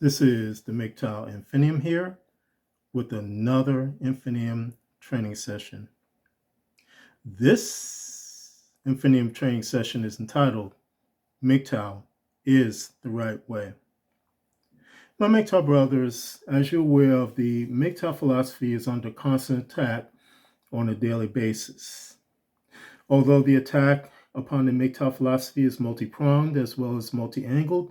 This is the MGTOW Infinium here with another Infinium training session. This Infinium training session is entitled MGTOW is the Right Way. My MGTOW brothers, as you're aware of, the MGTOW philosophy is under constant attack on a daily basis. Although the attack upon the MGTOW philosophy is multi-pronged as well as multi-angled,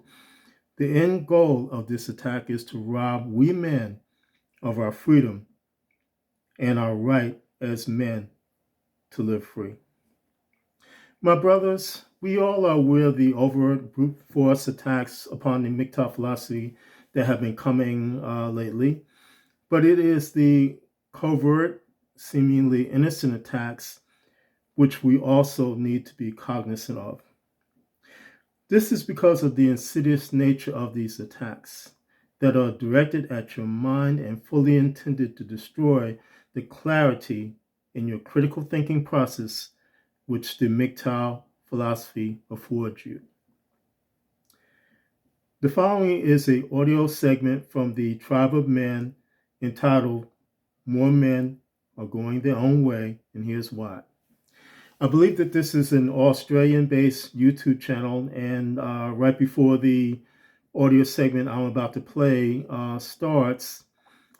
the end goal of this attack is to rob we men of our freedom and our right as men to live free. My brothers, we all are aware of the overt brute force attacks upon the MGTOW philosophy that have been coming lately, but it is the covert, seemingly innocent attacks which we also need to be cognizant of. This is because of the insidious nature of these attacks that are directed at your mind and fully intended to destroy the clarity in your critical thinking process which the MGTOW philosophy affords you. The following is an audio segment from the Tribe of Men entitled More Men Are Going Their Own Way, and here's why. I believe that this is an Australian-based YouTube channel, and right before the audio segment I'm about to play starts,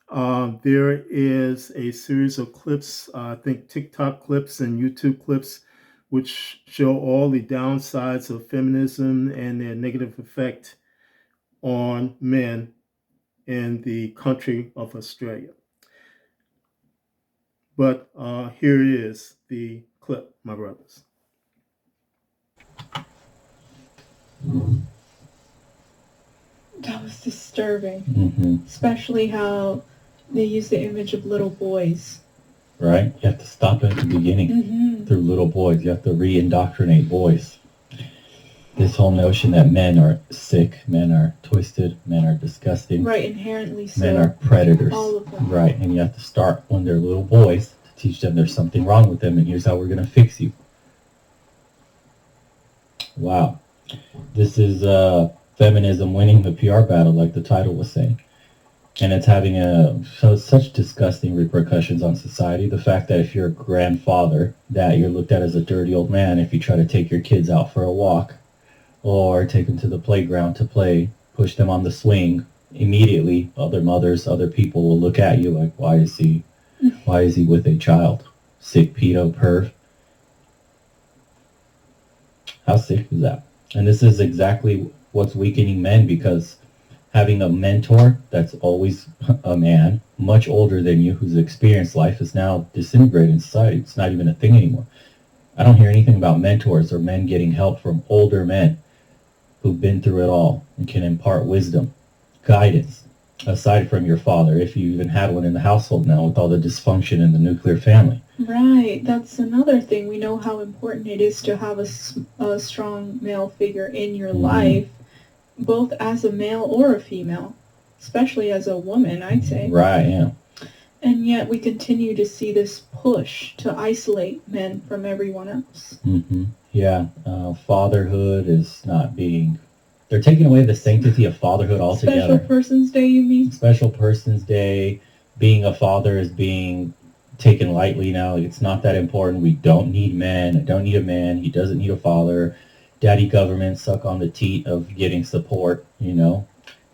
there is a series of clips, I think TikTok clips and YouTube clips, which show all the downsides of feminism and their negative effect on men in the country of Australia. But here it is, the clip, my brothers. That was disturbing, especially how they use the image of little boys. Right? You have to stop at the beginning through little boys. You have to re-indoctrinate boys. This whole notion that men are sick, men are twisted, men are disgusting. Right, inherently so. Men are predators. All of them. Right, and you have to start when they're little boys to teach them there's something wrong with them and here's how we're going to fix you. Wow. This is feminism winning the PR battle, like the title was saying. And it's having such disgusting repercussions on society. The fact that if you're a grandfather, that you're looked at as a dirty old man if you try to take your kids out for a walk or take them to the playground to play, push them on the swing. Immediately, other mothers, other people will look at you like, why is he with a child? Sick pedo perv. How sick is that? And this is exactly what's weakening men, because having a mentor that's always a man, much older than you, who's experienced life, is now disintegrated in society. It's not even a thing anymore. I don't hear anything about mentors or men getting help from older men who've been through it all and can impart wisdom, guidance, aside from your father, if you even had one in the household now with all the dysfunction in the nuclear family. Right, that's another thing. We know how important it is to have a strong male figure in your life, both as a male or a female, especially as a woman, I'd say. Right, yeah. And yet we continue to see this push to isolate men from everyone else. Yeah, fatherhood is not being... They're taking away the sanctity of fatherhood altogether. Special Person's Day, you mean? Special Person's Day. Being a father is being taken lightly now. It's not that important. We don't need men. I don't need a man. He doesn't need a father. Daddy government suck on the teat of getting support,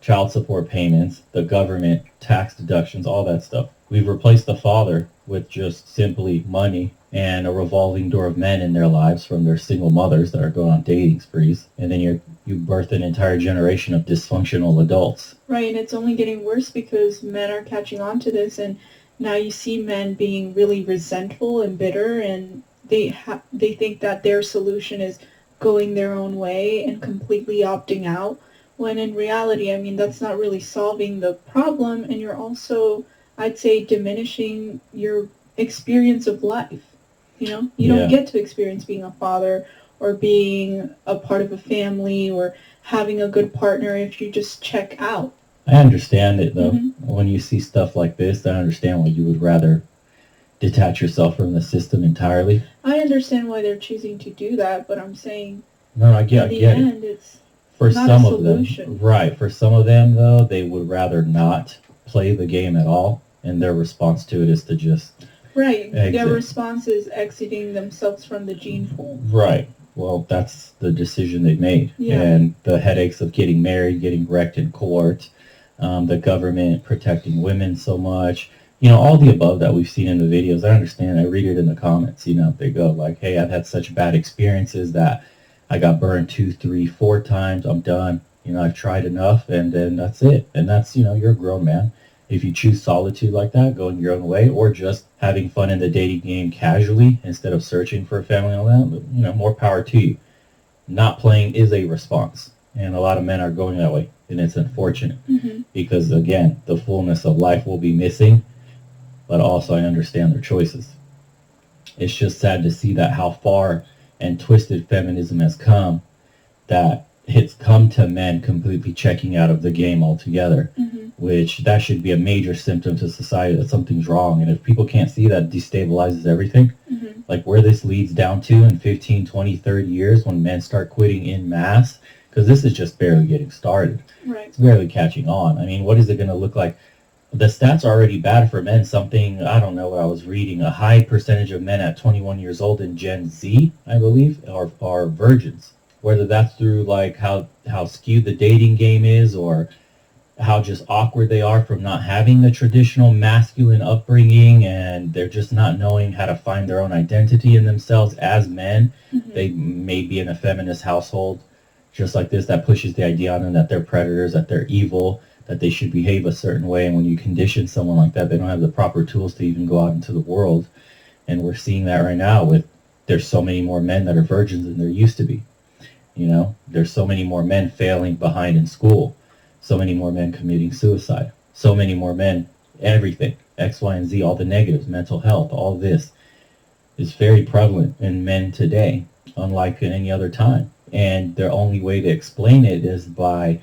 child support payments, the government, tax deductions, all that stuff. We've replaced the father with just simply money and a revolving door of men in their lives from their single mothers that are going on dating sprees. And then you birth an entire generation of dysfunctional adults. Right, and it's only getting worse because men are catching on to this, and now you see men being really resentful and bitter, and they think that their solution is going their own way and completely opting out, when in reality, I mean, that's not really solving the problem, and you're also, I'd say, diminishing your experience of life. You don't get to experience being a father or being a part of a family or having a good partner if you just check out. I understand it, though. When you see stuff like this, I understand why you would rather detach yourself from the system entirely. I understand why they're choosing to do that, but I'm saying I get in the end, it. it's For not some a of them, solution. right. For some of them, though, they would rather not play the game at all, and their response to it is to just Right. Their exit. response is exiting themselves from the gene pool. Right. Well, that's the decision they made. Yeah. And the headaches of getting married, getting wrecked in court, the government protecting women so much, all the above that we've seen in the videos. I understand. I read it in the comments. They go like, hey, I've had such bad experiences that I got burned 2, 3, 4 times. I'm done. I've tried enough, and then that's it. And that's, you're a grown man. If you choose solitude like that, going your own way, or just having fun in the dating game casually instead of searching for a family and all that, more power to you. Not playing is a response, and a lot of men are going that way, and it's unfortunate because, again, the fullness of life will be missing, but also I understand their choices. It's just sad to see that how far and twisted feminism has come, that it's come to men completely checking out of the game altogether, which that should be a major symptom to society that something's wrong. And if people can't see that, destabilizes everything. Like where this leads down to in 15, 20, 30 years when men start quitting in mass, because this is just barely getting started. Right. It's barely catching on. I mean, what is it going to look like? The stats are already bad for men. Something, I don't know what I was reading, a high percentage of men at 21 years old in Gen Z, I believe, are virgins. Whether that's through like how skewed the dating game is, or how just awkward they are from not having the traditional masculine upbringing, and they're just not knowing how to find their own identity in themselves as men. They may be in a feminist household just like this that pushes the idea on them that they're predators, that they're evil, that they should behave a certain way. And when you condition someone like that, they don't have the proper tools to even go out into the world. And we're seeing that right now with there's so many more men that are virgins than there used to be. There's so many more men failing behind in school, so many more men committing suicide, so many more men, everything, X, Y, and Z, all the negatives, mental health, all this is very prevalent in men today, unlike in any other time. And their only way to explain it is by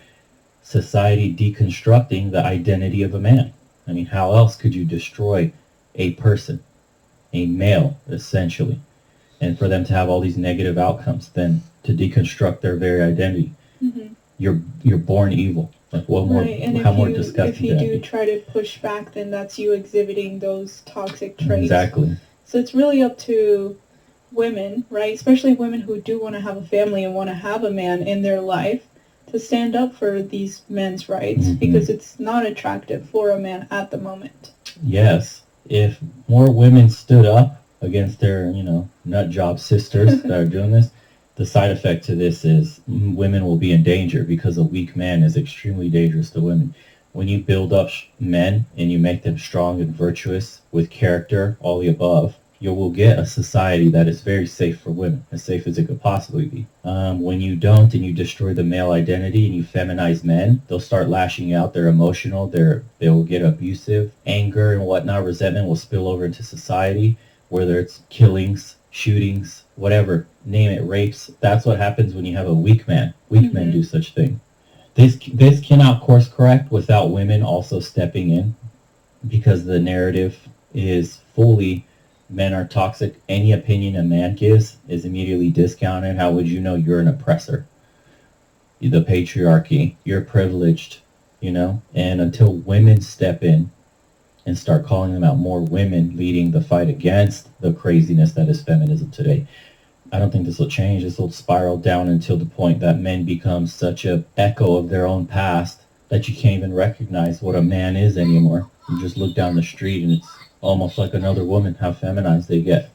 society deconstructing the identity of a man. I mean, how else could you destroy a person, a male, essentially, and for them to have all these negative outcomes than to deconstruct their very identity? You're born evil. Like what more? Right. And how more if disgusting? you do try to push back, then that's you exhibiting those toxic traits. Exactly. So it's really up to women, right? Especially women who do want to have a family and want to have a man in their life, to stand up for these men's rights, because it's not attractive for a man at the moment. Yes. If more women stood up against their, nut job sisters that are doing this, the side effect to this is women will be in danger, because a weak man is extremely dangerous to women. When you build up men and you make them strong and virtuous with character, all the above, you will get a society that is very safe for women, as safe as it could possibly be. When you don't and you destroy the male identity and you feminize men, they'll start lashing out. They're emotional. They will get abusive. Anger and whatnot, resentment will spill over into society, whether it's killings, shootings, whatever, name it, rapes. That's what happens when you have a weak man. Weak men do such thing. This cannot course correct without women also stepping in, because the narrative is fully men are toxic. Any opinion a man gives is immediately discounted. How would you know you're an oppressor? The patriarchy, you're privileged, and until women step in and start calling them out, more women leading the fight against the craziness that is feminism today, I don't think this will change. This will spiral down until the point that men become such an echo of their own past that you can't even recognize what a man is anymore. You just look down the street and it's almost like another woman, how feminized they get,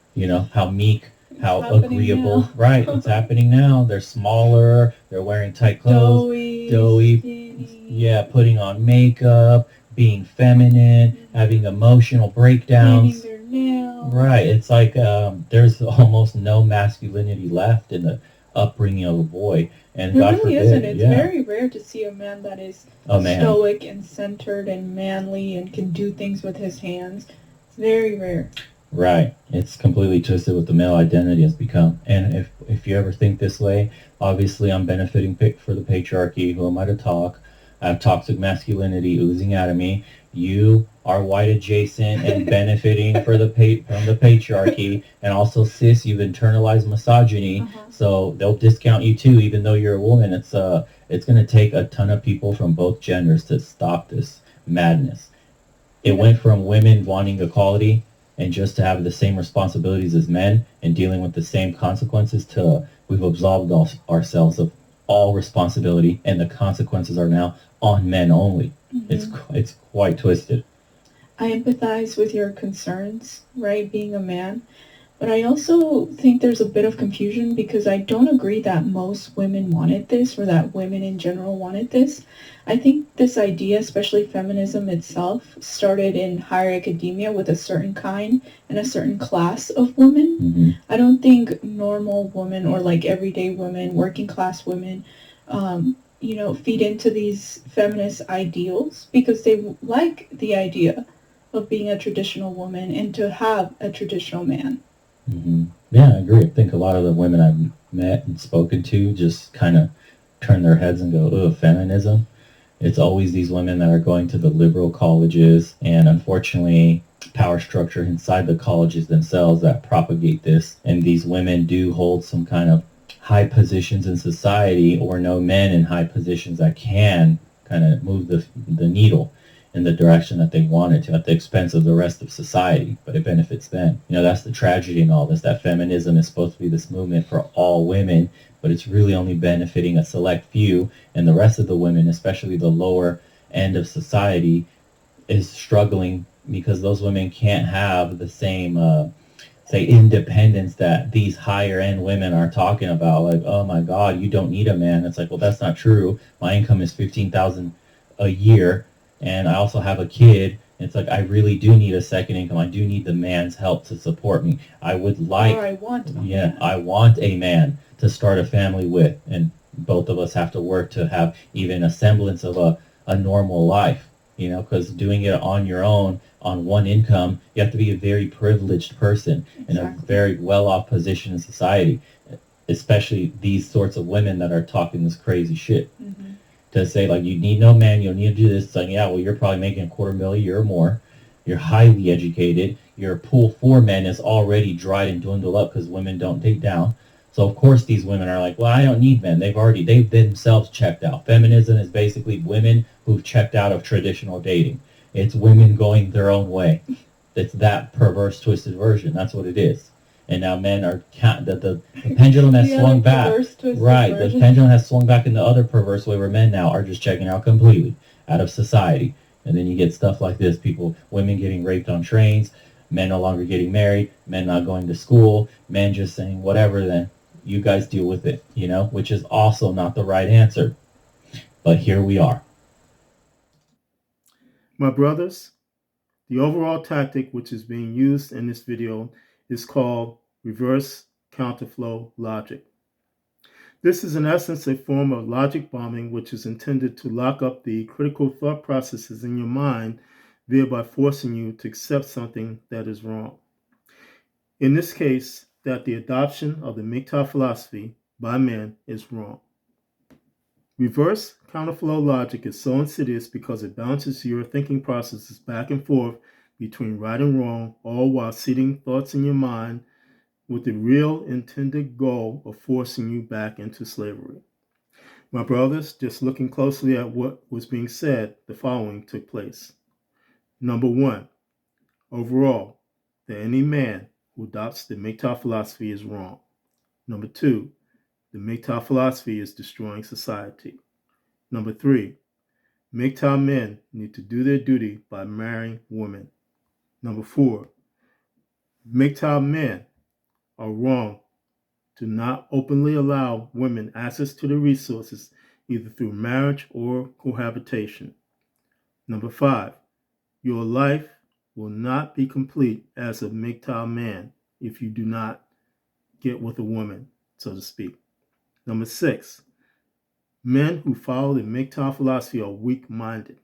how meek, how agreeable. Now. Right, it's happening now. They're smaller, they're wearing tight clothes, doughy, yeah, putting on makeup, being feminine, having emotional breakdowns. Painting their nails. Right, it's like there's almost no masculinity left in the upbringing of a boy. And There God really forbid, isn't. It's very rare to see a man that is a man. stoic and centered and manly and can do things with his hands. It's very rare. Right. It's completely twisted what the male identity has become. And if you ever think this way, obviously I'm benefiting for the patriarchy. Who am I to talk? I have toxic masculinity oozing out of me. You are white adjacent and benefiting from the patriarchy, and also cis, you've internalized misogyny, so they'll discount you too, even though you're a woman. It's going to take a ton of people from both genders to stop this madness. It went from women wanting equality and just to have the same responsibilities as men and dealing with the same consequences to we've absolved ourselves of all responsibility, and the consequences are now on men only. It's quite twisted. I empathize with your concerns, right, being a man, but I also think there's a bit of confusion because I don't agree that most women wanted this or that women in general wanted this. I think this idea, especially feminism itself, started in higher academia with a certain kind and a certain class of women. I don't think normal women or like everyday women, working class women, feed into these feminist ideals because they like the idea of being a traditional woman and to have a traditional man. Yeah, I agree. I think a lot of the women I've met and spoken to just kind of turn their heads and go, "Oh, feminism." It's always these women that are going to the liberal colleges, and unfortunately, power structure inside the colleges themselves that propagate this. And these women do hold some kind of high positions in society, or know men in high positions that can kind of move the needle in the direction that they want it to at the expense of the rest of society, but it benefits them. That's the tragedy in all this, that feminism is supposed to be this movement for all women, but it's really only benefiting a select few, and the rest of the women, especially the lower end of society, is struggling because those women can't have the same say independence that these higher end women are talking about. Like, oh my god, you don't need a man. It's like, well, that's not true. My income is $15,000 a year, and I also have a kid. It's like, I really do need a second income. I do need the man's help to support me. I would like, or I want a man. I want a man to start a family with, and both of us have to work to have even a semblance of a normal life, because doing it on your own, on one income, you have to be a very privileged person in a very well-off position in society, especially these sorts of women that are talking this crazy shit. To say, like, you need no man, you don't need to do this. It's like, yeah, well, you're probably making $250,000 a year or more. You're highly educated. Your pool for men is already dried and dwindled up because women don't date down. So, of course, these women are like, well, I don't need men. They've themselves checked out. Feminism is basically women who've checked out of traditional dating. It's women going their own way. It's that perverse, twisted version. That's what it is. And now men are the pendulum has swung back. Right, version. The pendulum has swung back in the other perverse way where men now are just checking out completely out of society. And then you get stuff like this: women getting raped on trains, men no longer getting married, men not going to school, men just saying whatever. Then you guys deal with it, which is also not the right answer. But here we are. My brothers, the overall tactic which is being used in this video is called reverse counterflow logic. This is in essence a form of logic bombing which is intended to lock up the critical thought processes in your mind, thereby forcing you to accept something that is wrong. In this case, that the adoption of the MGTOW philosophy by men is wrong. Reverse counterflow logic is so insidious because it bounces your thinking processes back and forth between right and wrong, all while seeding thoughts in your mind with the real intended goal of forcing you back into slavery. My brothers, just looking closely at what was being said, the following took place. Number one, overall, that any man who adopts the MGTOW philosophy is wrong. Number two, the MGTOW philosophy is destroying society. Number three, MGTOW men need to do their duty by marrying women. Number four, MGTOW men are wrong to not openly allow women access to the resources either through marriage or cohabitation. Number five, your life will not be complete as a MGTOW man if you do not get with a woman, so to speak. Number six, men who follow the MGTOW philosophy are weak-minded.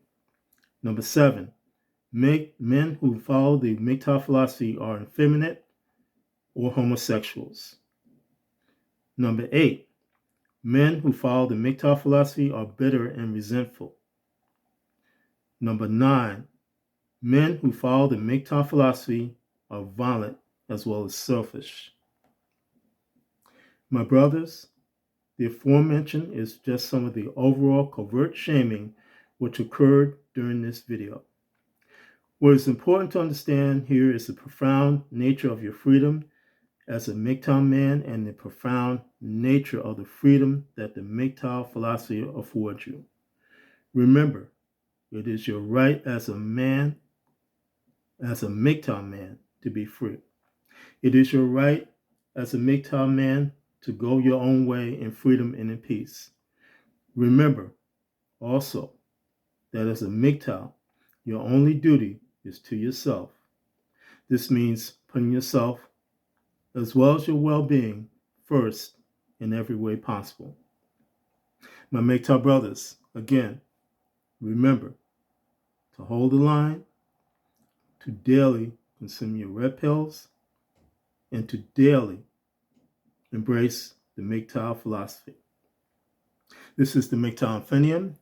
Number seven, men who follow the MGTOW philosophy are effeminate or homosexuals. Number eight, men who follow the MGTOW philosophy are bitter and resentful. Number nine, Men who follow the MGTOW philosophy are violent as well as selfish. My brothers, the aforementioned is just some of the overall covert shaming which occurred during this video. What is important to understand here is the profound nature of your freedom as a MGTOW man and the profound nature of the freedom that the MGTOW philosophy affords you. Remember, it is your right as a man, as a MGTOW man, to be free. It is your right as a MGTOW man to go your own way in freedom and in peace. Remember also that as a MGTOW, your only duty is to yourself. This means putting yourself as well as your well-being first in every way possible. My MGTOW brothers, again, remember to hold the line, to daily consume your red pills, and to daily embrace the MGTOW philosophy. This is the MGTOW Infinium,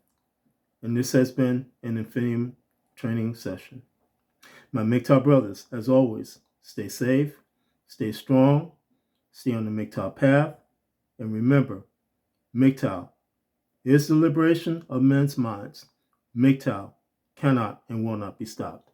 and this has been an Infinium training session. My MGTOW brothers, as always, stay safe, stay strong, stay on the MGTOW path, and remember, MGTOW is the liberation of men's minds. MGTOW cannot and will not be stopped.